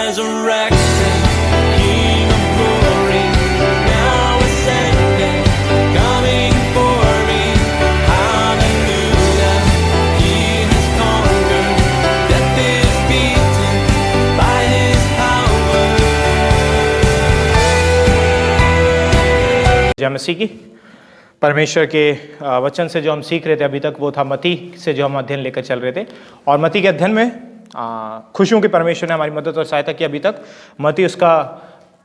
resurrection, King of glory, now ascending, coming for me. Hallelujah, He has conquered, death is beaten by His power. जय मसीह की। परमेश्वर के वचन से जो हम सीख रहे थे अभी तक, वो था मत्ती से जो हम अध्ययन लेकर चल रहे थे। और मत्ती के अध्ययन में खुश हूं कि परमेश्वर ने हमारी मदद और सहायता की। अभी तक मत्ती उसका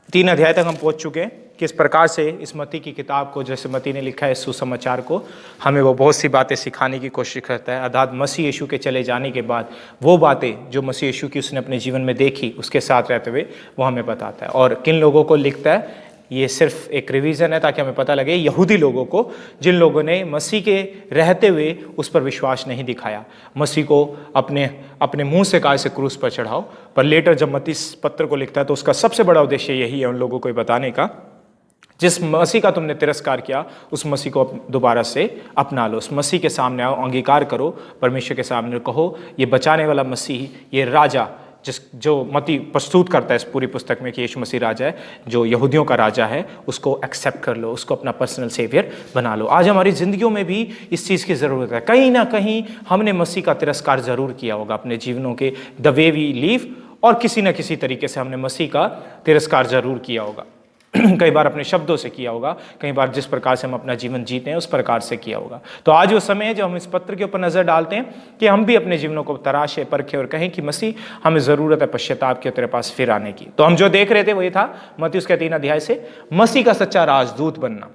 3 अध्याय तक हम पहुंच चुके हैं। किस प्रकार से इस मत्ती की किताब को, जैसे मत्ती ने लिखा है सुसमाचार को, हमें वो बहुत सी बातें सिखाने की कोशिश करता है। अर्थात मसीह यीशु के चले जाने के बाद वो बातें जो मसीह यीशु की उसने अपने जीवन में देखी, उसके साथ रहते हुए वो हमें बताता है। और किन लोगों को लिखता है, ये सिर्फ एक रिवीजन है ताकि हमें पता लगे यहूदी लोगों को, जिन लोगों ने मसीह के रहते हुए उस पर विश्वास नहीं दिखाया, मसीह को अपने मुंह से कहा इसे क्रूस पर चढ़ाओ। पर लेटर जब मत्ती इस पत्र को लिखता है तो उसका सबसे बड़ा उद्देश्य यही है उन लोगों को बताने का, जिस मसीह का तुमने तिरस्कार किया उस मसीह को दोबारा से अपना लो, उस मसीह के सामने आओ, अंगीकार करो, परमेश्वर के सामने कहो ये बचाने वाला मसीह, ये राजा जो मत्ती प्रस्तुत करता है इस पूरी पुस्तक में कि यीशु मसीह राजा है, जो यहूदियों का राजा है, उसको एक्सेप्ट कर लो, उसको अपना पर्सनल सेवियर बना लो। आज हमारी ज़िंदगियों में भी इस चीज़ की ज़रूरत है। कहीं ना कहीं हमने मसीह का तिरस्कार ज़रूर किया होगा अपने जीवनों के द वे वी लीव, और किसी न किसी तरीके से हमने मसीह का तिरस्कार ज़रूर किया होगा। कई बार अपने शब्दों से किया होगा, कई बार जिस प्रकार से हम अपना जीवन जीते हैं उस प्रकार से किया होगा। तो आज वो समय है जब हम इस पत्र के ऊपर नजर डालते हैं कि हम भी अपने जीवनों को तराशे, परखें और कहें कि मसीह हमें जरूरत है पश्चाताप की, तेरे पास फिर आने की। तो हम जो देख रहे थे वो ये था मत्ती उसके 3 अध्याय से मसीह का सच्चा राजदूत बनना।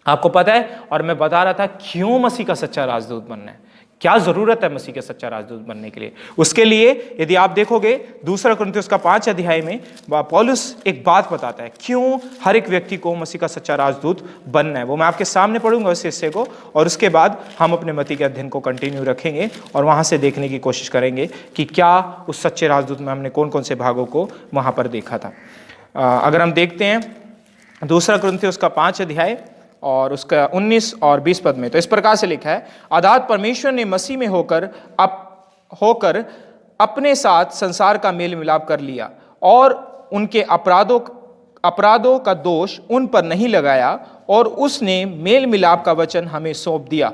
आपको पता है, और मैं बता रहा था क्यों मसीह का सच्चा राजदूत बनना है, क्या जरूरत है मसीह के सच्चा राजदूत बनने के लिए। उसके लिए यदि आप देखोगे 2 कुरिन्थियों का 5 अध्याय में पौलुस एक बात बताता है क्यों हर एक व्यक्ति को मसीह का सच्चा राजदूत बनना है। वो मैं आपके सामने पढ़ूंगा उस हिस्से को, और उसके बाद हम अपने मत्ती के अध्ययन को कंटिन्यू रखेंगे और वहां से देखने की कोशिश करेंगे कि क्या उस सच्चे राजदूत में हमने कौन कौन से भागों को वहां पर देखा था। अगर हम देखते हैं 2 कुरिन्थियों का 5 अध्याय और उसका 19 और 20 पद में, तो इस प्रकार से लिखा है, अर्थात परमेश्वर ने मसीह में होकर अपने साथ संसार का मेल मिलाप कर लिया और उनके अपराधों का दोष उन पर नहीं लगाया, और उसने मेल मिलाप का वचन हमें सौंप दिया।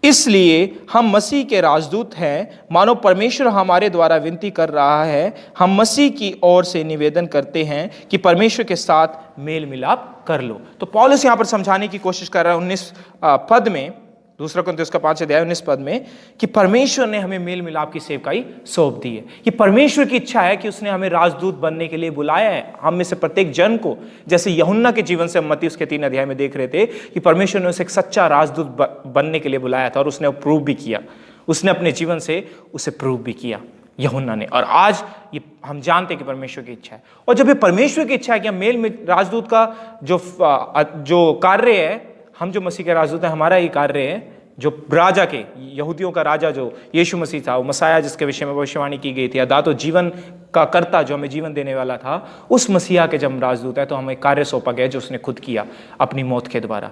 इसलिए हम मसीह के राजदूत हैं, मानो परमेश्वर हमारे द्वारा विनती कर रहा है। हम मसीह की ओर से निवेदन करते हैं कि परमेश्वर के साथ मेल मिलाप कर लो। तो पौलुस यहां पर समझाने की कोशिश कर रहा है 19 पद में, 2 कुरिन्थियों का 5 अध्याय 19 पद में, कि परमेश्वर ने हमें मेल मिलाप की सेवकाई सौंप दी है। कि परमेश्वर की इच्छा है कि उसने हमें राजदूत बनने के लिए बुलाया है, हम में से प्रत्येक जन को। जैसे यूहन्ना के जीवन से मत्ती उसके 3 अध्याय में देख रहे थे कि परमेश्वर ने उसे एक सच्चा राजदूत बनने के लिए बुलाया था, और उसने प्रूव भी किया, उसने अपने जीवन से उसे प्रूव भी किया यूहन्ना ने। और आज ये हम जानते हैं कि परमेश्वर की इच्छा है, और जब ये परमेश्वर की इच्छा है कि हम राजदूत का जो कार्य है, हम जो मसीह के राजदूत हैं, हमारा ही कार्य है, जो राजा के यहूदियों का राजा जो यीशु मसीह था, वो मसाया जिसके विषय में भविष्यवाणी की गई थी, अर्थात जीवन का कर्ता जो हमें जीवन देने वाला था, उस मसीहा के जब हम राजदूत है तो हमें कार्य सौंपा गया जो उसने खुद किया अपनी मौत के द्वारा।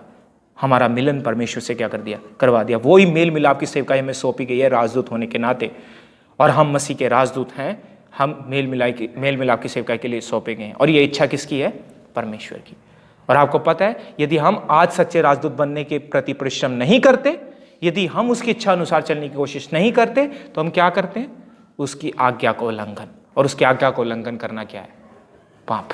हमारा मिलन परमेश्वर से क्या करवा दिया। वो ही मेल मिलाप की सेवकाई हमें सौंपी गई है राजदूत होने के नाते, और हम मसीह के राजदूत हैं। हम मेल मिलाप की सेवकाई के लिए सौंपे गए हैं, और ये इच्छा किसकी है? परमेश्वर की। और आपको पता है, यदि हम आज सच्चे राजदूत बनने के प्रति परिश्रम नहीं करते, यदि हम उसकी इच्छा अनुसार चलने की कोशिश नहीं करते, तो हम क्या करते हैं? उसकी आज्ञा को उल्लंघन। और उसकी आज्ञा को उल्लंघन करना क्या है? पाप।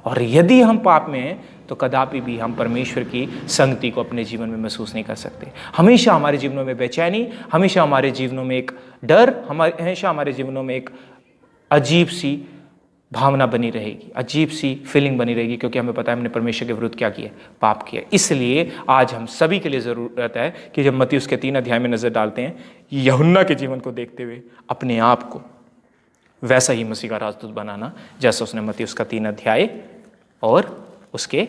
और यदि हम पाप में हैं तो कदापि भी हम परमेश्वर की संगति को अपने जीवन में महसूस नहीं कर सकते। हमेशा हमारे जीवनों में बेचैनी, हमेशा हमारे जीवनों में एक डर, हमेशा हमारे जीवनों में एक अजीब सी भावना बनी रहेगी, अजीब सी फीलिंग बनी रहेगी, क्योंकि हमें पता है हमने परमेश्वर के विरुद्ध क्या किया? पाप किया। इसलिए आज हम सभी के लिए ज़रूरत है कि जब मत्ती उसके 3 अध्याय में नज़र डालते हैं, यूहन्ना के जीवन को देखते हुए अपने आप को वैसा ही मसीह का राजदूत बनाना, जैसा उसने मत्ती उसका 3 अध्याय और उसके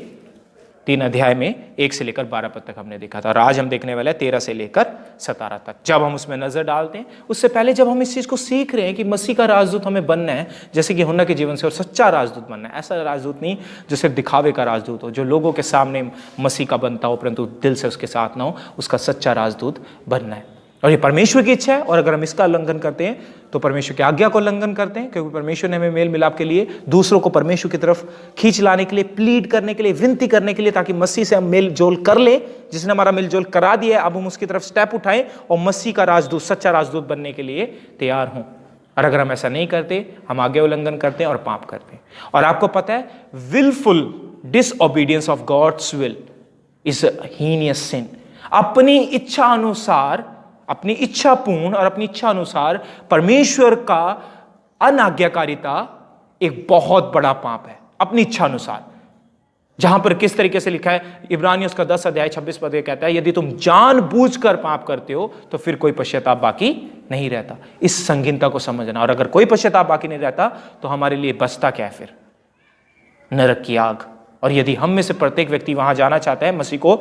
3 अध्याय में 1 से लेकर 12 पद तक हमने देखा था। और आज हम देखने वाले हैं 13 से लेकर 17 तक। जब हम उसमें नजर डालते हैं, उससे पहले जब हम इस चीज को सीख रहे हैं कि मसीह का राजदूत हमें बनना है, जैसे कि यूहन्ना के जीवन से, और सच्चा राजदूत बनना है। ऐसा राजदूत नहीं जो सिर्फ दिखावे का राजदूत हो, जो लोगों के सामने मसीह का बनता हो परंतु दिल से उसके साथ ना हो, उसका सच्चा राजदूत बनना है। और ये परमेश्वर की इच्छा है, और अगर हम इसका उल्लंघन करते हैं तो परमेश्वर की आज्ञा को उल्लंघन करते हैं, क्योंकि परमेश्वर ने हमें मेल मिलाप के लिए, दूसरों को परमेश्वर की तरफ खींच लाने के लिए, प्लीड करने के लिए, विनती करने के लिए, ताकि मसीह से हम मेल जोल कर लें, जिसने हमारा मेल जोल करा दिया है, अब हम उसकी तरफ स्टेप उठाएं और मसीह का राजदूत, सच्चा राजदूत बनने के लिए तैयार हों। और अगर हम ऐसा नहीं करते, हम आज्ञा उल्लंघन करते हैं और पाप करते हैं। और आपको पता है, wilful disobedience of God's will is a heinous sin. अपनी इच्छा अनुसार, अपनी इच्छा पूर्ण और अपनी इच्छा अनुसार परमेश्वर का अनाज्ञाकारिता एक बहुत बड़ा पाप है, अपनी इच्छा अनुसार। जहां पर किस तरीके से लिखा है, इब्रानियों का 10 अध्याय 26 पद कहता है, यदि तुम जानबूझकर पाप करते हो तो फिर कोई पश्चाताप बाकी नहीं रहता। इस संगीनता को समझना, और अगर कोई पश्चाताप बाकी नहीं रहता तो हमारे लिए बचता क्या है फिर? नरक की आग। और यदि हम में से प्रत्येक व्यक्ति वहां जाना चाहता है मसीह को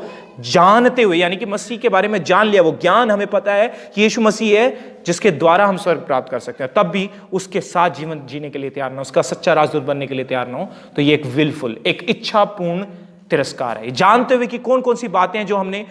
जानते हुए, यानी कि मसीह के बारे में जान लिया, वो ज्ञान हमें पता है कि यीशु मसीह है जिसके द्वारा हम स्वर्ग प्राप्त कर सकते हैं, तब भी उसके साथ जीवन जीने के लिए तैयार ना हो, उसका सच्चा राजदूत बनने के लिए तैयार ना हो, तो ये एक विलफुल, एक इच्छापूर्ण तिरस्कार है। जानते हुए कि कौन कौन सी बातें हैं जो हमने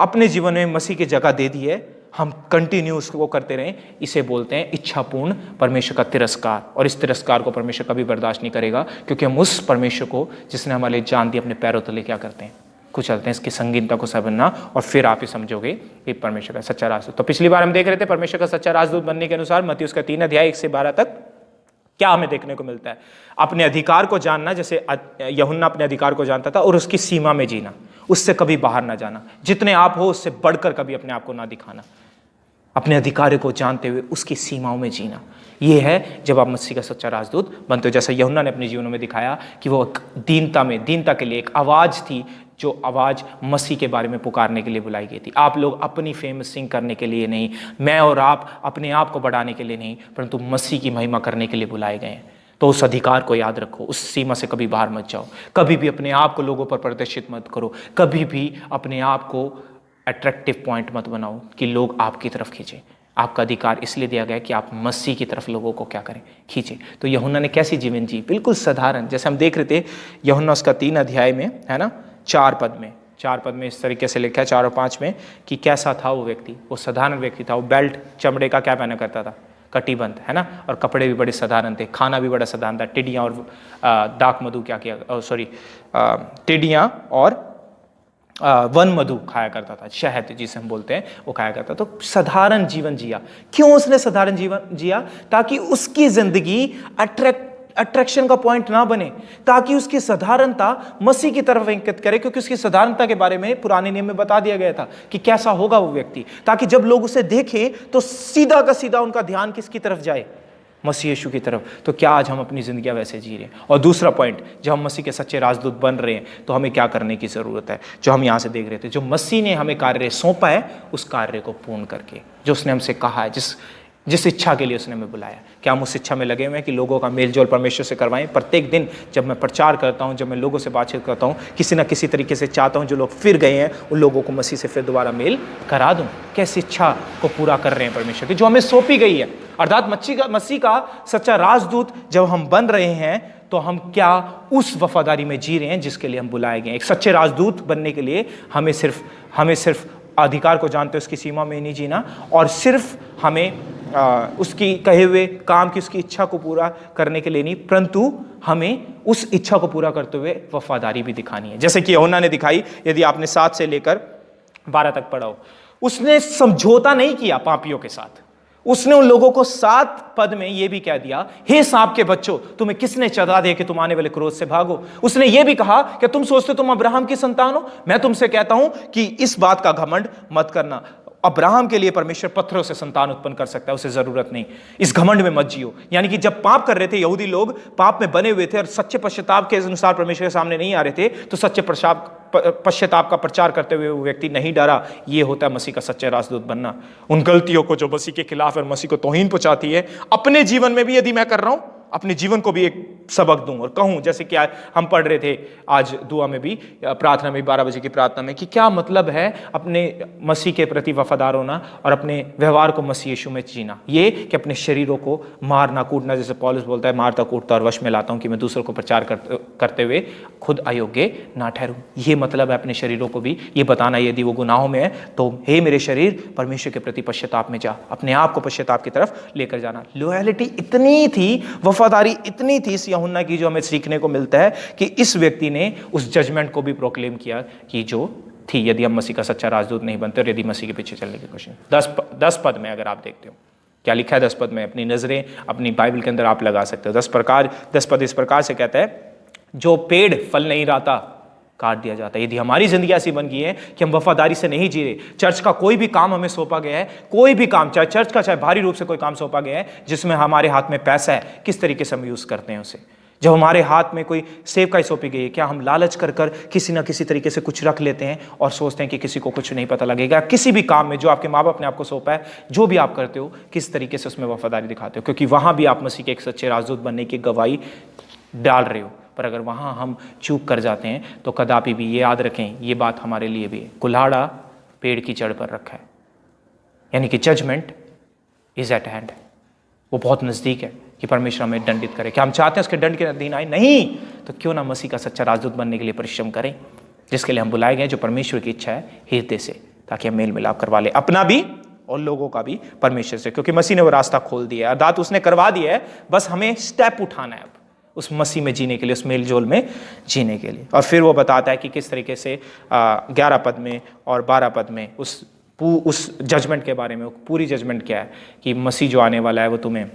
अपने जीवन में मसीह की जगह दे दी है, हम कंटिन्यू उसको करते रहें, इसे बोलते हैं इच्छापूर्ण परमेश्वर का तिरस्कार। और इस तिरस्कार को परमेश्वर कभी बर्दाश्त नहीं करेगा, क्योंकि हम उस परमेश्वर को जिसने हमारे लिए जान दी अपने पैरों तले क्या करते हैं, कुचलते हैं। इसकी संगीनता को समझना, और फिर आप ही समझोगे कि परमेश्वर का सच्चा राजदूत। तो पिछली बार हम देख रहे थे परमेश्वर का सच्चा राजदूत बनने के अनुसार मत्ती उसका 3 अध्याय 1 से 12 तक क्या हमें देखने को मिलता है। अपने अधिकार को जानना, जैसे यूहन्ना अपने अधिकार को जानता था, और उसकी सीमा में जीना, उससे कभी बाहर ना जाना, जितने आप हो उससे बढ़कर कभी अपने आप को ना दिखाना, अपने अधिकारों को जानते हुए उसकी सीमाओं में जीना। यह है जब आप मसीह का सच्चा राजदूत बनते हो। जैसा यूहन्ना ने अपने जीवन में दिखाया कि वो दीनता के लिए एक आवाज थी, जो आवाज मसीह के बारे में पुकारने के लिए बुलाई गई थी। आप लोग अपनी फेम सिंग करने के लिए नहीं, मैं और आप अपने आप को बढ़ाने के लिए नहीं, परंतु मसीह की महिमा करने के लिए बुलाए गए हैं। तो उस अधिकार को याद रखो, उस सीमा से कभी बाहर मत जाओ, कभी भी अपने आप को लोगों पर प्रदर्शित मत करो, कभी भी अपने आप को अट्रैक्टिव पॉइंट मत बनाओ कि लोग आपकी तरफ खींचे। आपका अधिकार इसलिए दिया गया कि आप मसीह की तरफ लोगों को क्या करें, खींचे। तो यूहन्ना ने कैसी जीवन जी? बिल्कुल साधारण, जैसे हम देख रहे थे यूहन्ना उसका 3 अध्याय में, है ना, 4 पद में इस तरीके से लिखा है, 4 और 5 में, कि कैसा था वो व्यक्ति। वो साधारण व्यक्ति था। वो बेल्ट चमड़े का क्या पहना करता था, कटिबंध, है ना, और कपड़े भी बड़े साधारण थे, खाना भी बड़ा साधारण था। टिड्डियाँ और दाक मधु क्या किया, टिड्डियाँ और वन मधु खाया करता था, शहद जिसे हम बोलते हैं, वो खाया करता। तो साधारण जीवन जिया। क्यों उसने साधारण जीवन जिया? ताकि उसकी जिंदगी अट्रैक्शन का पॉइंट ना बने, ताकि उसकी साधारणता मसीह की तरफ इंगित करे, क्योंकि उसकी साधारणता के बारे में पुराने नियम में बता दिया गया था कि कैसा होगा वो व्यक्ति, ताकि जब लोग उसे देखें तो सीधा का सीधा उनका ध्यान किसकी तरफ जाए, मसीह यीशु की तरफ। तो क्या आज हम अपनी जिंदगी वैसे जी रहे हैं? और दूसरा पॉइंट, जब हम मसीह के सच्चे राजदूत बन रहे हैं तो हमें क्या करने की जरूरत है? जो हम यहाँ से देख रहे थे, जो मसीह ने हमें कार्य सौंपा है, उस कार्य को पूर्ण करके, जो उसने हमसे कहा है, जिस इच्छा के लिए उसने हमें बुलाया, क्या हम उस इच्छा में लगे हुए हैं कि लोगों का मेल जोल परमेश्वर से करवाएं? प्रत्येक दिन जब मैं प्रचार करता हूं, जब मैं लोगों से बातचीत करता हूं, किसी ना किसी तरीके से चाहता हूं जो लोग फिर गए हैं उन लोगों को मसीह से फिर दोबारा मेल करा दूं। कैसी इच्छा को पूरा कर रहे हैं परमेश्वर की, जो हमें सौंपी गई है। अर्थात मसीह का सच्चा राजदूत जब हम बन रहे हैं तो हम क्या उस वफादारी में जी रहे हैं जिसके लिए हम बुलाए गए। एक सच्चे राजदूत बनने के लिए हमें सिर्फ अधिकार को जानते उसकी सीमा में नहीं जीना, और सिर्फ हमें उसकी कहे हुए काम की, उसकी इच्छा को पूरा करने के लिए नहीं, परंतु हमें उस इच्छा को पूरा करते हुए वफादारी भी दिखानी है, जैसे कि यूहन्ना ने दिखाई। यदि आपने 7 से लेकर 12 तक पढ़ा हो, उसने समझौता नहीं किया पापियों के साथ। उसने उन लोगों को 7 पद में यह भी कह दिया, हे सांप के बच्चों, तुम्हें किसने चढ़ा दिया कि तुम आने वाले क्रोध से भागो। उसने यह भी कहा कि तुम सोचते तुम अब्राहम की संतान हो, मैं तुमसे कहता हूं कि इस बात का घमंड मत करना। अब्राहम के लिए परमेश्वर पत्थरों से संतान उत्पन्न कर सकता है, उसे जरूरत नहीं। इस घमंड में मत जियो। यानी कि जब पाप कर रहे थे यहूदी लोग, पाप में बने हुए थे और सच्चे पश्चाताप के अनुसार परमेश्वर के सामने नहीं आ रहे थे, तो सच्चे पश्चाताप का प्रचार करते हुए वो व्यक्ति नहीं डरा। ये होता है मसीह का सच्चा राजदूत बनना। उन गलतियों को जो मसीह के खिलाफ और मसीह को तौहीन पहुंचाती है, अपने जीवन में भी यदि मैं कर रहा हूं, अपने जीवन को भी एक सबक दूं और कहूं, जैसे कि हम पढ़ रहे थे आज दुआ में भी, प्रार्थना में 12 बजे की प्रार्थना में, कि क्या मतलब है अपने मसीह के प्रति वफादार होना और अपने व्यवहार को मसीह यीशु में जीना। ये कि अपने शरीरों को मारना कूटना, जैसे पौलुस बोलता है, मारता कूटता और वश में लाता हूं कि मैं दूसरों को प्रचार करते हुए खुद अयोग्य ना ठहरूं। ये मतलब है अपने शरीरों को भी ये बताना, यदि वो गुनाहों में है तो हे मेरे शरीर परमेश्वर के प्रति पश्चाताप में जा, अपने आप को पश्चाताप की तरफ लेकर जाना। लॉयल्टी इतनी थी, वफादारी इतनी थी इस यूहन्ना की, जो हमें सीखने को मिलता है कि इस व्यक्ति ने उस जजमेंट को भी प्रोक्लेम किया कि जो थी, यदि हम मसीह का सच्चा राजदूत नहीं बनते और यदि मसीह के पीछे चलने की कोशिश। 10 पद में अगर आप देखते हो क्या लिखा है 10 पद में, अपनी नजरें अपनी बाइबल के अंदर आप लगा सकते हो। 10 पद इस प्रकार से कहता है, जो पेड़ फल नहीं लाता काट दिया जाता है। यदि हमारी जिंदगी ऐसी बन गई है कि हम वफादारी से नहीं जी रहे, चर्च का कोई भी काम हमें सौंपा गया है, कोई भी काम, चाहे चर्च का चाहे भारी रूप से कोई काम सौंपा गया है जिसमें हमारे हाथ में पैसा है, किस तरीके से हम यूज करते हैं उसे। जब हमारे हाथ में कोई सेवकाई सौंपी गई है, क्या हम लालच कर कर किसी ना किसी तरीके से कुछ रख लेते हैं और सोचते हैं कि किसी को कुछ नहीं पता लगेगा। किसी भी काम में जो आपके माँ बाप ने आपको सौंपा है, जो भी आप करते हो, किस तरीके से उसमें वफादारी दिखाते हो, क्योंकि वहां भी आप मसीह के एक सच्चे राजदूत बनने की गवाही डाल रहे हो। पर अगर वहां हम चूक कर जाते हैं तो कदापि भी ये याद रखें, ये बात हमारे लिए भी है, कुल्हाड़ा पेड़ की जड़ पर रखा है, यानी कि जजमेंट इज एट हैंड, वो बहुत नजदीक है कि परमेश्वर हमें दंडित करे। क्या हम चाहते हैं उसके दंड के अधीन आए? नहीं। तो क्यों ना मसीह का सच्चा राजदूत बनने के लिए परिश्रम करें, जिसके लिए हम बुलाए गए, जो परमेश्वर की इच्छा है हृदय से, ताकि हम मेल मिलाप करवा ले, अपना भी और लोगों का भी परमेश्वर से, क्योंकि मसीह ने वो रास्ता खोल दिया है, अर्थात उसने करवा दिया है, बस हमें स्टेप उठाना है अब उस मसीह में जीने के लिए, उस मेल जोल में जीने के लिए। और फिर वो बताता है कि किस तरीके से 11 पद में और 12 पद में उस जजमेंट के बारे में, पूरी जजमेंट क्या है कि मसीह जो आने वाला है वो तुम्हें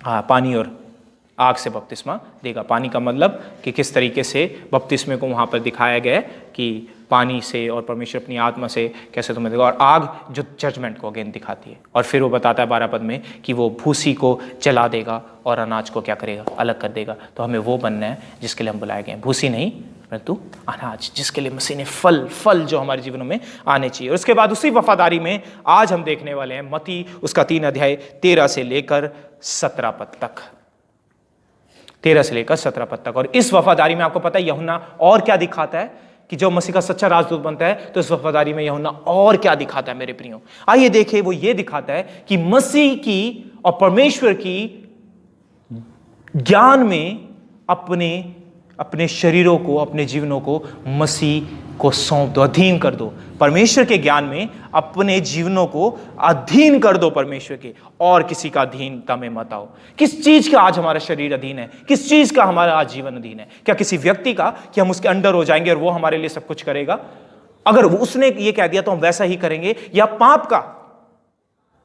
पानी और आग से बपतिस्मा देगा। पानी का मतलब कि किस तरीके से बपतिस्मे को वहाँ पर दिखाया गया है कि पानी से और परमेश्वर अपनी आत्मा से कैसे तुम्हें देगा, और आग जो जजमेंट को अगेन दिखाती है। और फिर वो बताता है 12 पद में कि वो भूसी को जला देगा और अनाज को क्या करेगा, अलग कर देगा। तो हमें वो बनना है जिसके लिए हम बुलाए गए हैं, भूसी नहीं परंतु अनाज, जिसके लिए मसीह ने फल जो हमारे जीवनों में आने चाहिए। और उसके बाद उसी वफादारी में आज हम देखने वाले हैं मत्ती उसका 3 अध्याय 13 से लेकर 17 पद तक, 13 से लेकर 17 पद तक। और इस वफादारी में आपको पता है यूहन्ना और क्या दिखाता है कि जो मसीह का सच्चा राजदूत बनता है, तो इस वफादारी में यूहन्ना और क्या दिखाता है मेरे प्रियो। आइए देखें, वो ये दिखाता है कि मसीह की और परमेश्वर की ज्ञान में अपने शरीरों को, अपने जीवनों को मसीह को सौंप दो, अधीन कर दो। परमेश्वर के ज्ञान में अपने जीवनों को अधीन कर दो परमेश्वर के, और किसी का अधीनता में मत आओ। किस चीज का आज हमारा शरीर अधीन है? किस चीज का हमारा आज जीवन अधीन है? क्या किसी व्यक्ति का कि हम उसके अंडर हो जाएंगे और वो हमारे लिए सब कुछ करेगा? अगर उसने ये कह दिया तो हम वैसा ही करेंगे? या पाप का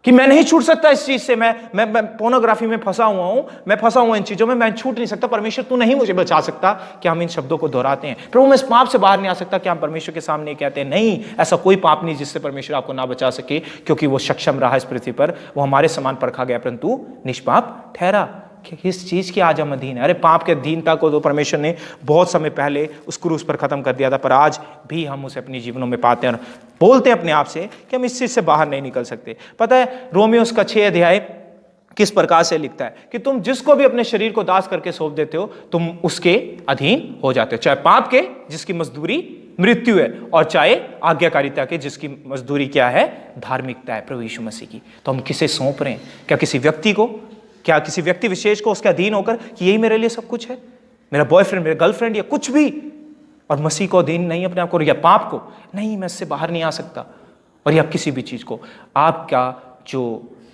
कि मैं नहीं छूट सकता इस चीज से, मैं पोर्नोग्राफी में फंसा हुआ हूं, मैं फंसा हुआ इन चीजों में, मैं छूट नहीं सकता, परमेश्वर तू नहीं मुझे बचा सकता। क्या हम इन शब्दों को दोहराते हैं? प्रभु मैं इस पाप से बाहर नहीं आ सकता, क्या हम परमेश्वर के सामने कहते हैं? नहीं, ऐसा कोई पाप नहीं जिससे परमेश्वर आपको ना बचा सके, क्योंकि वो सक्षम रहा इस पृथ्वी पर, वो हमारे समान परखा गया परंतु निष्पाप ठहरा। किस चीज की आज हम अधीन है? अरे पाप के अधीनता को तो परमेश्वर ने बहुत समय पहले उस क्रूस पर खत्म कर दिया था, पर आज भी हम उसे अपने जीवनों में पाते हैं और बोलते हैं अपने आप से कि हम इस चीज से बाहर नहीं निकल सकते। पता है रोमियो उसका 6 अध्याय किस प्रकार से लिखता है कि तुम जिसको भी अपने शरीर को दास करके सौंप देते हो, तुम उसके अधीन हो जाते हो, चाहे पाप के जिसकी मजदूरी मृत्यु है, और चाहे आज्ञाकारिता के जिसकी मजदूरी क्या है? धार्मिकता है, प्रभु यीशु मसीह की। तो हम किसे सौंप रहे हैं? क्या किसी व्यक्ति को, क्या किसी व्यक्ति विशेष को उसके अधीन होकर कि यही मेरे लिए सब कुछ है, मेरा बॉयफ्रेंड, मेरा गर्लफ्रेंड या कुछ भी, और मसीह को अधीन नहीं अपने आप को, या पाप को नहीं, मैं इससे बाहर नहीं आ सकता, और या किसी भी चीज को। आपका जो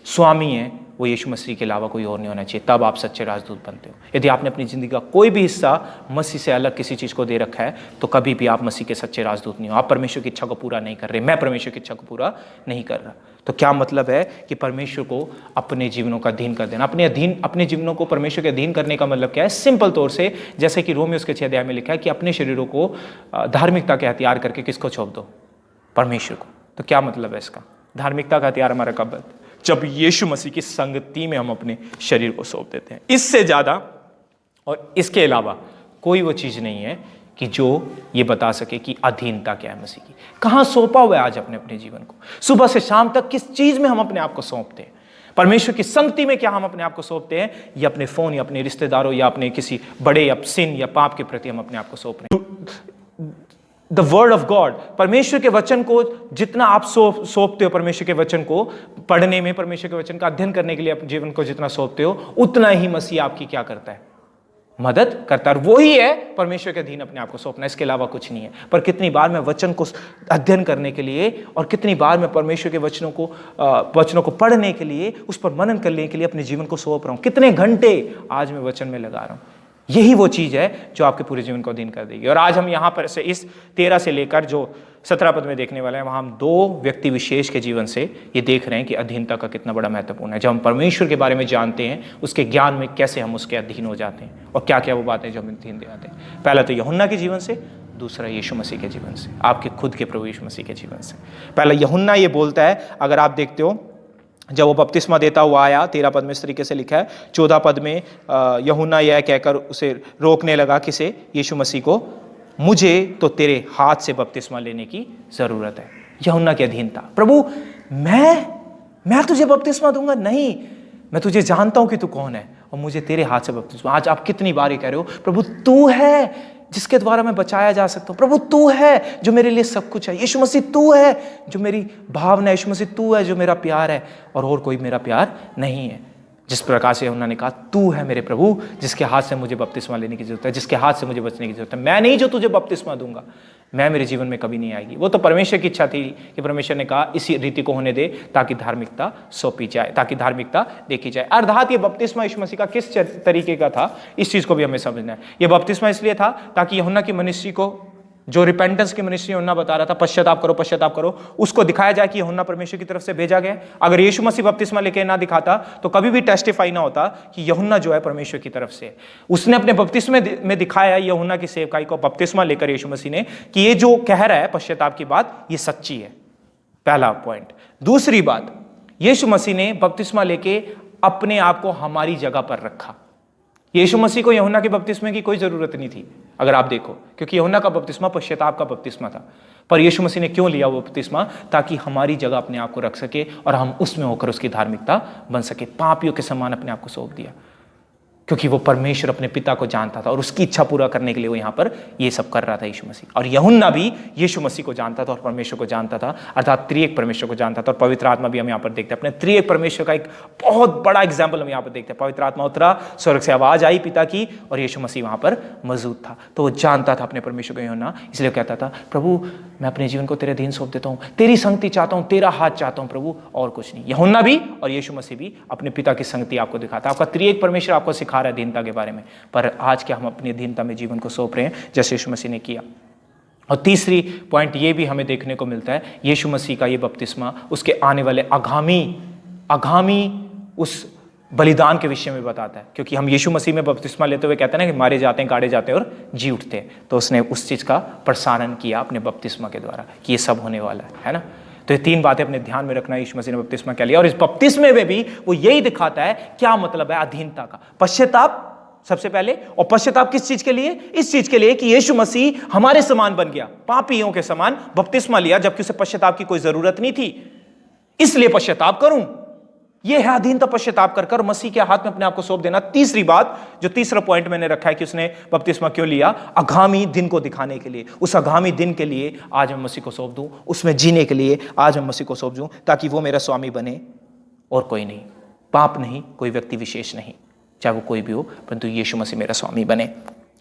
स्वामी है वो यीशु मसीह के अलावा कोई और नहीं होना चाहिए, तब आप सच्चे राजदूत बनते हो। यदि आपने अपनी जिंदगी का कोई भी हिस्सा मसीह से अलग किसी चीज को दे रखा है, तो कभी भी आप मसीह के सच्चे राजदूत नहीं हो। आप परमेश्वर की इच्छा को पूरा नहीं कर रहे, मैं परमेश्वर की इच्छा को पूरा नहीं कर रहा। तो क्या मतलब है कि परमेश्वर को अपने जीवनों का अधीन कर देना। अपने जीवनों को परमेश्वर के अधीन करने का मतलब क्या है? सिंपल तौर से, जैसे कि रोमियो उसके 6 अध्याय में लिखा है कि अपने शरीरों को धार्मिकता के हथियार करके किसको सौंप दो? परमेश्वर को। तो क्या मतलब है इसका? धार्मिकता का हथियार हमारा कब है? जब यीशु मसीह की संगति में हम अपने शरीर को सौंप देते हैं। इससे ज्यादा और इसके अलावा कोई वो चीज नहीं है कि जो ये बता सके कि अधीनता क्या है मसीह की। कहां सौंपा हुआ है आज अपने जीवन को? सुबह से शाम तक किस चीज में हम अपने आप को सौंपते हैं? परमेश्वर की संगति में क्या हम अपने आप को सौंपते हैं? या अपने फोन या अपने रिश्तेदारों या अपने किसी बड़े या सिन या पाप के प्रति हम अपने आप को सौंप रहे हैं? द वर्ड ऑफ गॉड, परमेश्वर के वचन को जितना आप सौंपते हो, परमेश्वर के वचन को पढ़ने में, परमेश्वर के वचन का अध्ययन करने के लिए अपने जीवन को जितना सौंपते हो, उतना ही मसीह आपकी क्या करता है? मदद करता है। वही है परमेश्वर के अधीन अपने आप को सौंपना, इसके अलावा कुछ नहीं है। पर कितनी बार मैं वचन को अध्ययन करने के लिए और कितनी बार मैं परमेश्वर के वचनों को पढ़ने के लिए, उस पर मनन करने के लिए अपने जीवन को सौंप रहा हूं। कितने घंटे आज मैं वचन में लगा रहा हूं। यही वो चीज है जो आपके पूरे जीवन को अधीन कर देगी। और आज हम यहां पर से इस 13 से लेकर जो 17 पद में देखने वाले हैं, वहां हम 2 व्यक्ति विशेष के जीवन से ये देख रहे हैं कि अधीनता का कितना बड़ा महत्वपूर्ण है। जब हम परमेश्वर के बारे में जानते हैं, उसके ज्ञान में कैसे हम उसके अधीन हो जाते हैं और क्या क्या वो बातें जो हम अधीन जाते हैं। पहला तो यूहन्ना के जीवन से, दूसरा यीशु मसीह के जीवन से, आपके खुद के प्रभु यीशु मसीह के जीवन से। पहला यूहन्ना ये बोलता है, अगर आप देखते हो जब वो बपतिस्मा देता हुआ आया, 13 पद में इस तरीके से लिखा है। 14 पद में यूहन्ना यह कहकर उसे रोकने लगा, किसे? यीशु मसीह को, मुझे तो तेरे हाथ से बपतिस्मा लेने की जरूरत है। यूहन्ना की अधीनता, प्रभु मैं तुझे बपतिस्मा दूंगा? नहीं, मैं तुझे जानता हूं कि तू कौन है और मुझे तेरे हाथ से बपतिस्मा। आज आप कितनी बार कह रहे हो, प्रभु तू है जिसके द्वारा मैं बचाया जा सकता हूं, प्रभु तू है जो मेरे लिए सब कुछ है, यीशु मसीह तू है जो मेरी भावना है, यीशु मसीह तू है जो मेरा प्यार है और कोई मेरा प्यार नहीं है। जिस प्रकार से उन्होंने कहा, तू है मेरे प्रभु जिसके हाथ से मुझे बपतिस्मा लेने की जरूरत है, जिसके हाथ से मुझे बचने की जरूरत है। मैं नहीं जो तुझे बपतिस्मा दूंगा, मैं मेरे जीवन में कभी नहीं आएगी। वो तो परमेश्वर की इच्छा थी कि परमेश्वर ने कहा इसी रीति को होने दे ताकि धार्मिकता सौंपी जाए, ताकि धार्मिकता देखी जाए। अर्थात ये बपतिस्मा यीशु मसीह का किस तरीके का था, इस चीज को भी हमें समझना है। ये बपतिस्मा इसलिए था ताकि यूहन्ना की मिनिस्ट्री को, जो रिपेंटेंस की मिनिस्ट्री यूहन्ना बता रहा था, पश्चाताप करो, उसको दिखाया जाए कि यूहन्ना परमेश्वर की तरफ से भेजा गया। अगर यीशु मसीह बपतिस्मा लेके ना दिखाता तो कभी भी टेस्टिफाई ना होता कि यूहन्ना जो है परमेश्वर की तरफ से। उसने अपने बपतिस्मे में दिखाया यूहन्ना की सेवकाई को बपतिस्मा लेकर यीशु मसीह ने, कि ये जो कह रहा है पश्चाताप की बात, ये सच्ची है। पहला पॉइंट। दूसरी बात, यीशु मसीह ने बपतिस्मा लेके अपने आप को हमारी जगह पर रखा। यीशु मसीह को यूहन्ना के बपतिस्मे की कोई जरूरत नहीं थी, अगर आप देखो, क्योंकि यूहन्ना का बपतिस्मा पश्चाताप का बपतिस्मा था। पर यीशु मसीह ने क्यों लिया वो बपतिस्मा? ताकि हमारी जगह अपने आप को रख सके और हम उसमें होकर उसकी धार्मिकता बन सके। पापियों के समान अपने आप को सौंप दिया, क्योंकि वो परमेश्वर अपने पिता को जानता था और उसकी इच्छा पूरा करने के लिए वो यहाँ पर ये सब कर रहा था यीशु मसीह। और यूहन्ना भी यीशु मसीह को जानता था और परमेश्वर को जानता था, अर्थात त्रिएक परमेश्वर को जानता था। और पवित्र आत्मा भी हम यहाँ पर देखते हैं, अपने त्रिएक परमेश्वर का एक बहुत बड़ा एग्जाम्पल हम यहाँ पर देखते हैं। पवित्र आत्मा उतरा, स्वर्ग से आवाज आई पिता की, और यीशु मसीह वहाँ पर मौजूद था। तो वो जानता था अपने परमेश्वर को यूहन्ना, इसलिए कहता था, प्रभु मैं अपने जीवन को तेरे अधीन सौंप देता हूँ, तेरी संगति चाहता हूँ, तेरा हाथ चाहता हूँ प्रभु, और कुछ नहीं। यूहन्ना भी और यीशु मसीह भी अपने पिता की संगति आपको दिखाता है। आपका त्रिएक परमेश्वर आपको सिखा रहा है अधीनता के बारे में। पर आज क्या हम अपनी अधीनता में जीवन को सौंप रहे हैं जैसे यीशु मसीह ने किया? और तीसरी पॉइंट ये भी हमें देखने को मिलता है, यीशु मसीह का ये बपतिस्मा उसके आने वाले आगामी उस बलिदान के विषय में बताता है। क्योंकि हम यीशु मसीह में बपतिस्मा लेते हुए कहते हैं ना कि मारे जाते हैं, गाड़े जाते हैं और जी उठते हैं, तो उसने उस चीज का प्रसारण किया अपने बपतिस्मा के द्वारा कि ये सब होने वाला है ना। तो ये 3 बातें अपने ध्यान में रखना, यीशु मसीह ने बपतिस्मा क्या लिया और इस बपतिस्मे में भी वो यही दिखाता है क्या मतलब है अधीनता का। पश्चाताप सबसे पहले, और पश्चाताप किस चीज के लिए? इस चीज के लिए कि यीशु मसीह हमारे समान बन गया, पापियों के समान बपतिस्मा लिया, जबकि उसे पश्चाताप की कोई जरूरत नहीं थी, इसलिए पश्चाताप करूं। यह है अधीनता, पश्चाताप कर मसीह के हाथ में अपने आप को सौंप देना। तीसरी बात, जो तीसरा पॉइंट मैंने रखा है कि उसने बपतिस्मा क्यों लिया, आगामी दिन को दिखाने के लिए। उस आगामी दिन के लिए आज मैं मसीह को सौंप दूं, उसमें जीने के लिए आज मैं मसीह को सौंप दूं, ताकि वो मेरा स्वामी बने और कोई नहीं, पाप नहीं, कोई व्यक्ति विशेष नहीं, चाहे वो कोई भी हो, परंतु यीशु मसीह मेरा स्वामी बने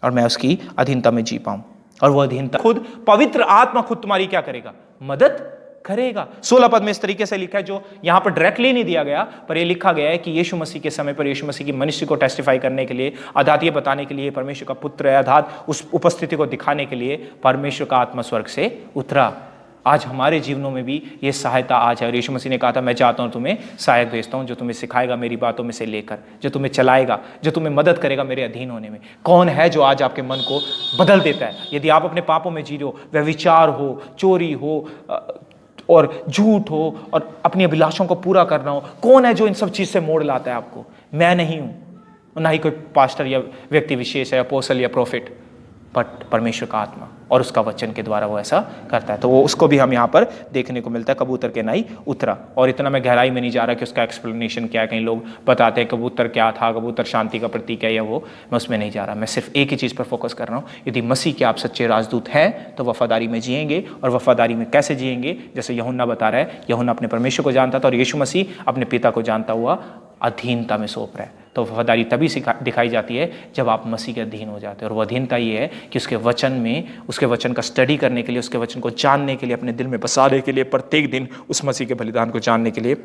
और मैं उसकी अधीनता में जी पाऊं। और वो अधीनता खुद पवित्र आत्मा खुद तुम्हारी क्या करेगा? मदद करेगा। 16 पद में इस तरीके से लिखा है, जो यहां पर डायरेक्टली नहीं दिया गया, पर यह लिखा गया है कि यीशु मसीह के समय पर यीशु मसीह की मिनिस्ट्री को टेस्टिफाई करने के लिए, अर्थात ये बताने के लिए परमेश्वर का पुत्र है, अर्थात उस उपस्थिति को दिखाने के लिए परमेश्वर का आत्मा स्वर्ग से उतरा। आज हमारे जीवनों में भी ये सहायता आज है। और यीशु मसीह ने कहा था, मैं जाता हूं तुम्हें सहायक भेजता हूं, जो तुम्हें सिखाएगा मेरी बातों में से लेकर, जो तुम्हें चलाएगा, जो तुम्हें मदद करेगा मेरे अधीन होने में। कौन है जो आज आपके मन को बदल देता है? यदि आप अपने पापों में जी रहे हो, वह विचार हो, चोरी हो और झूठ हो और अपनी अभिलाषों को पूरा करना हो, कौन है जो इन सब चीज से मोड़ लाता है आपको? मैं नहीं हूं, ना ही कोई पास्टर या व्यक्ति विशेष है, अपोस्टल या प्रोफिट। परमेश्वर का आत्मा और उसका वचन के द्वारा वो ऐसा करता है। तो वो उसको भी हम यहाँ पर देखने को मिलता है, कबूतर के नाई उतरा। और इतना मैं गहराई में नहीं जा रहा कि उसका एक्सप्लेनेशन क्या है, कहीं लोग बताते हैं कबूतर क्या था, कबूतर शांति का प्रतीक है या वो, मैं उसमें नहीं जा रहा। मैं सिर्फ एक ही चीज़ पर फोकस कर रहा हूँ, यदि मसीह के आप सच्चे राजदूत हैं तो वफादारी में जिएंगे। और वफादारी में कैसे जिएंगे, जैसे यूहन्ना बता रहा है, यूहन्ना अपने परमेश्वर को जानता था और यीशु मसीह अपने पिता को जानता हुआ अधीनता में सौंप रहा है। तो वफादारी तभी दिखाई जाती है जब आप मसीह के अधीन हो जाते हैं। और वह अधीनता ये है कि उसके वचन में, उसके वचन का स्टडी करने के लिए, उसके वचन को जानने के लिए, अपने दिल में बसाने के लिए, प्रत्येक दिन उस मसीह के बलिदान को जानने के लिए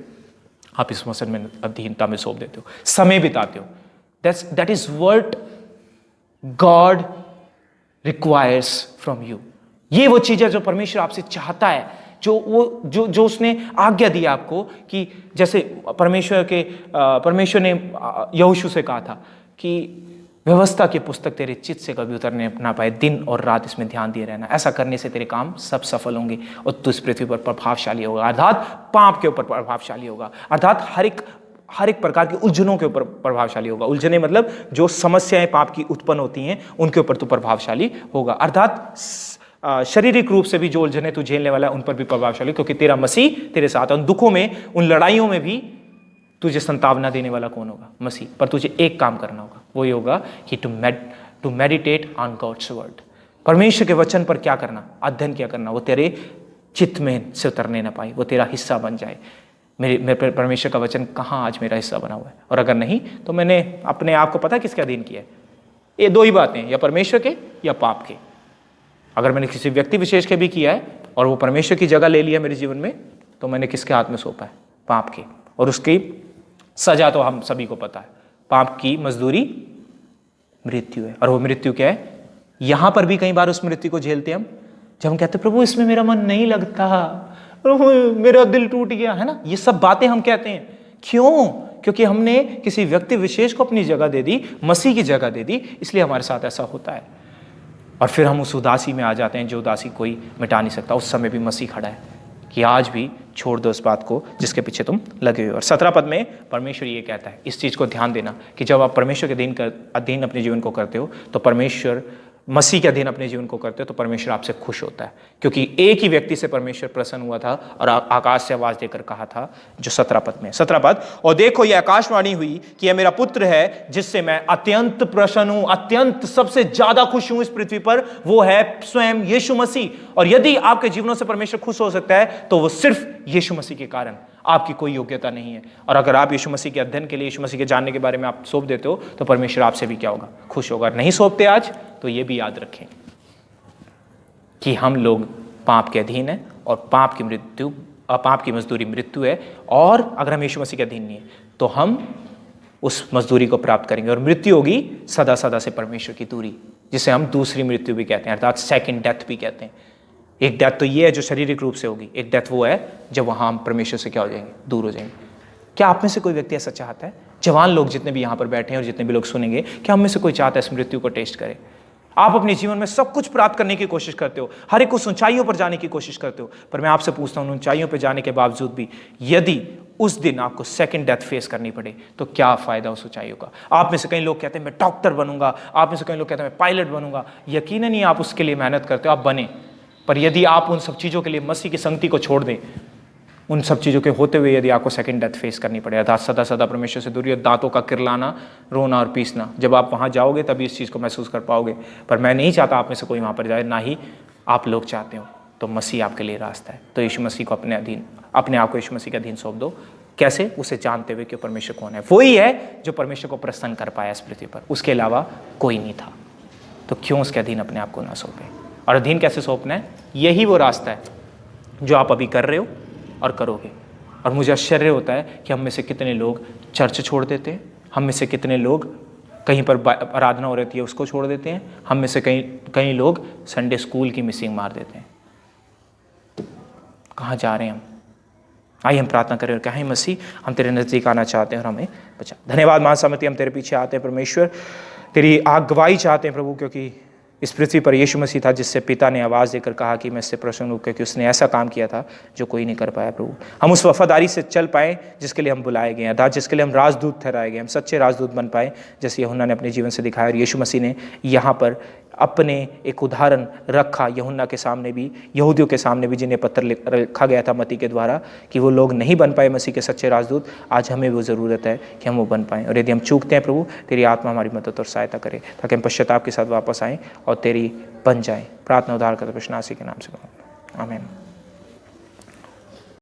आप इस वचन में अधीनता में सौंप देते हो, समय बिताते हो। That is what God requires from you. ये वो चीज़ है जो परमेश्वर आपसे चाहता है, जो उसने आज्ञा दी आपको। कि जैसे परमेश्वर ने यहोशू से कहा था कि व्यवस्था की पुस्तक तेरे चित्त से कभी उतरने ना पाए, दिन और रात इसमें ध्यान दिए रहना, ऐसा करने से तेरे काम सब सफल होंगे और तू इस पृथ्वी पर प्रभावशाली होगा, अर्थात पाप के ऊपर प्रभावशाली होगा, अर्थात हर एक प्रकार की उलझनों के ऊपर प्रभावशाली होगा। उलझने मतलब जो समस्याएं पाप की उत्पन्न होती हैं उनके ऊपर तू प्रभावशाली होगा, अर्थात शारीरिक रूप से भी जो उलझने तू झेलने वाला है उन पर भी प्रभावशाली, क्योंकि तेरा मसीह तेरे साथ है। उन दुखों में, उन लड़ाइयों में भी तुझे संतावना देने वाला कौन होगा? मसीह। पर तुझे एक काम करना होगा, वो ये होगा कि to meditate on God's word. परमेश्वर के वचन पर क्या करना? अध्ययन क्या करना? वो तेरे चित्त में से उतरने ना पाए, वो तेरा हिस्सा बन जाए। मेरे परमेश्वर का वचन कहाँ आज मेरा हिस्सा बना हुआ है? और अगर नहीं तो मैंने अपने आप को पता किसके अधीन किया है? ये दो ही बातें, या परमेश्वर के या पाप के। अगर मैंने किसी व्यक्ति विशेष के भी किया है और वो परमेश्वर की जगह ले लिया मेरे जीवन में, तो मैंने किसके हाथ में सौंपा है? पाप के। और उसकी सजा तो हम सभी को पता है, पाप की मजदूरी मृत्यु है। और वो मृत्यु क्या है? यहां पर भी कई बार उस मृत्यु को झेलते हम जब हम कहते प्रभु इसमें मेरा मन नहीं लगता, प्रभु मेरा दिल टूट गया, है ना। ये सब बातें हम कहते हैं। क्यों? क्योंकि हमने किसी व्यक्ति विशेष को अपनी जगह दे दी, मसीह की जगह दे दी, इसलिए हमारे साथ ऐसा होता है। और फिर हम उस उदासी में आ जाते हैं जो उदासी कोई मिटा नहीं सकता। उस समय भी मसीह खड़ा है कि आज भी छोड़ दो उस बात को जिसके पीछे तुम लगे हो। और 17 पद में परमेश्वर ये कहता है, इस चीज़ को ध्यान देना कि जब आप परमेश्वर के अधीन अपने जीवन को करते हो तो परमेश्वर, मसीह के अधीन अपने जीवन को करते हो तो परमेश्वर आपसे खुश होता है। क्योंकि एक ही व्यक्ति से परमेश्वर प्रसन्न हुआ था और आकाश से आवाज देकर कहा था, जो 17 पद में, 17 पद, और देखो ये आकाशवाणी हुई कि यह मेरा पुत्र है जिससे मैं अत्यंत प्रसन्न हूं, अत्यंत सबसे ज्यादा खुश हूं इस पृथ्वी पर, वो है स्वयं यीशु मसीह। और यदि आपके जीवनों से परमेश्वर खुश हो सकता है तो वो सिर्फ यीशु मसीह के कारण, आपकी कोई योग्यता नहीं है। और अगर आप यीशु मसीह के अध्ययन के लिए, यीशु मसीह के जानने के बारे में आप सौंप देते हो तो परमेश्वर आपसे भी क्या होगा? खुश होगा। नहीं सौंपते आज तो ये भी याद रखें कि हम लोग पाप के अधीन हैं और पाप की मजदूरी मृत्यु है। और अगर हम यीशु मसीह के अधीन नहीं है तो हम उस मजदूरी को प्राप्त करेंगे और मृत्यु होगी सदा सदा से परमेश्वर की दूरी, जिसे हम दूसरी मृत्यु भी कहते हैं, अर्थात सेकंड डेथ भी कहते हैं। एक डेथ तो ये है जो शारीरिक रूप से होगी, एक डेथ वो है जब वहां हम परमेश्वर से क्या हो जाएंगे? दूर हो जाएंगे। क्या आप में से कोई व्यक्ति ऐसा चाहता है? जवान लोग जितने भी यहाँ पर बैठे हैं और जितने भी लोग सुनेंगे, क्या हम में से कोई चाहता है इस मृत्यु को टेस्ट करे? आप अपने जीवन में सब कुछ प्राप्त करने की कोशिश करते हो, हर एक उस ऊंचाइयों पर जाने की कोशिश करते हो, पर मैं आपसे पूछता हूं, ऊंचाइयों पर जाने के बावजूद भी यदि उस दिन आपको सेकंड डेथ फेस करनी पड़े तो क्या फायदा उस ऊंचाइयों का? आप में से कई लोग कहते हैं मैं डॉक्टर बनूंगा, आप में से कई लोग कहते हैं मैं पायलट बनूंगा। यकीनन ही आप उसके लिए मेहनत करते हो, आप बने। पर यदि आप उन सब चीज़ों के लिए मसीह की संगति को छोड़ दें, उन सब चीज़ों के होते हुए यदि आपको सेकंड डेथ फेस करनी पड़े, अर्थात सदा सदा परमेश्वर से दूरी, दांतों का किरलाना, रोना और पीसना, जब आप वहाँ जाओगे तभी इस चीज़ को महसूस कर पाओगे। पर मैं नहीं चाहता आप में से कोई वहाँ पर जाए, ना ही आप लोग चाहते हो। तो मसीह आपके लिए रास्ता है। तो यीशु मसीह को अपने आप को यीशु मसीह के अधीन सौंप दो। कैसे? उसे जानते हुए कि परमेश्वर कौन है। वही है जो परमेश्वर को प्रसन्न कर पाया इस पृथ्वी पर, उसके अलावा कोई नहीं था। तो क्यों उसके अधीन अपने आप को ना सौंपे? और अधीन कैसे सौंपना है? यही वो रास्ता है जो आप अभी कर रहे हो और करोगे। और मुझे आश्चर्य होता है कि हम में से कितने लोग चर्च छोड़ देते हैं, हम में से कितने लोग कहीं पर आराधना हो रही है उसको छोड़ देते हैं, हम में से कई लोग संडे स्कूल की मिसिंग मार देते हैं। कहाँ जा रहे हैं हम? आइए हम प्रार्थना करें और कहें, मसीह हम तेरे नज़दीक आना चाहते हैं और हमें बचा। धन्यवाद महासमिति, हम तेरे पीछे आते हैं परमेश्वर, तेरी अगुवाई चाहते हैं प्रभु, क्योंकि इस पृथ्वी पर यीशु मसीह था जिससे पिता ने आवाज़ देकर कहा कि मैं इससे प्रसन्न हूँ, क्योंकि उसने ऐसा काम किया था जो कोई नहीं कर पाया। प्रभु हम उस वफादारी से चल पाए जिसके लिए हम बुलाए गए, अर्थात जिसके लिए हम राजदूत ठहराए गए, हम सच्चे राजदूत बन पाए जैसे यूहन्ना ने अपने जीवन से दिखाया। और यीशु मसीह ने यहाँ पर अपने एक उदाहरण रखा यूहन्ना के सामने भी, यहूदियों के सामने भी, जिन्हें पत्र रखा गया था मत्ती के द्वारा कि वो लोग नहीं बन पाए मसीह के सच्चे राजदूत। आज हमें वो ज़रूरत है कि हम वो बन पाएँ। और यदि हम चूकते हैं प्रभु, तेरी आत्मा हमारी मदद और सहायता करे ताकि हम पश्चाताप के साथ वापस आएँ और तेरी बन जाएँ। प्रार्थना उद्धार करते प्रश्नासी के नाम से, आमीन।